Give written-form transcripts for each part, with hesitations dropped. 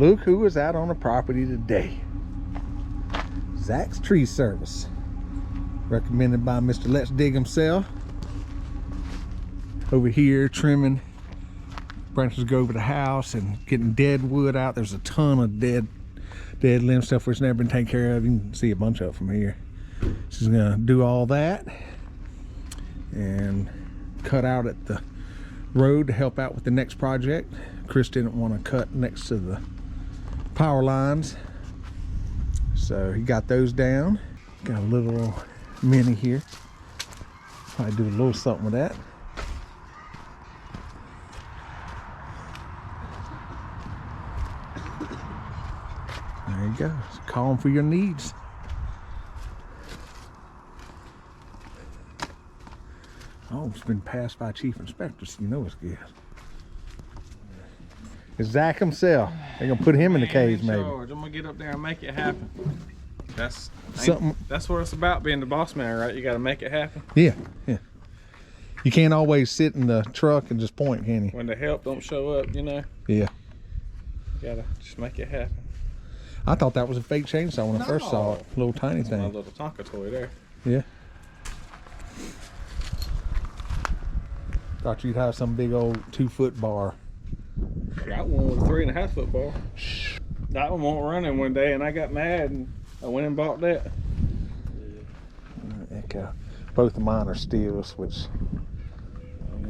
Look who is out on the property today. Zach's Tree Service. Recommended by Mr. Let's Dig himself. Over here trimming branches go over the house and getting dead wood out. There's a ton of dead limb stuff which never been taken care of. You can see a bunch of it from here. She's gonna do all that and cut out at the road to help out with the next project. Chris didn't want to cut next to the power lines, so he got those down. Got a little mini here. Probably do a little something with that. There you go. Call them for your needs. Oh, it's been passed by Chief Inspector, so you know it's good. It's Zach himself. They're gonna put him in the cage, maybe. I'm gonna get up there and make it happen. That's something. That's what it's about, being the boss man, right? You got to make it happen. Yeah, yeah. You can't always sit in the truck and just point, can you? When the help don't show up, you know. Yeah. You gotta just make it happen. I thought that was a fake chainsaw when I first saw it. Little tiny thing. My little Tonka toy there. Yeah. Thought you'd have some big old 2-foot bar. Got one with a 3.5-foot bar. That one won't running one day, and I got mad and I went and bought that. Echo. Both of mine are steels, which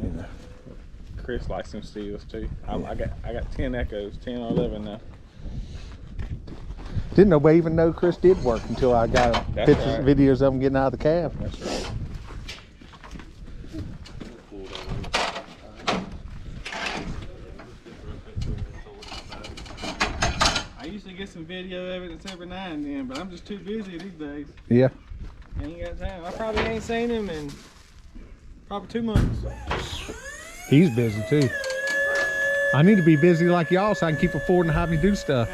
you know. Chris likes them steels too. I got 10 Echoes, 10 or 11 now. Didn't nobody even know Chris did work until I got pictures, right. Videos of him getting out of the cab. That's right. I used to get some video evidence every now and then, but I'm just too busy these days. Yeah. I ain't got time. I probably ain't seen him in probably 2 months. He's busy too. I need to be busy like y'all so I can keep affording to have me do stuff.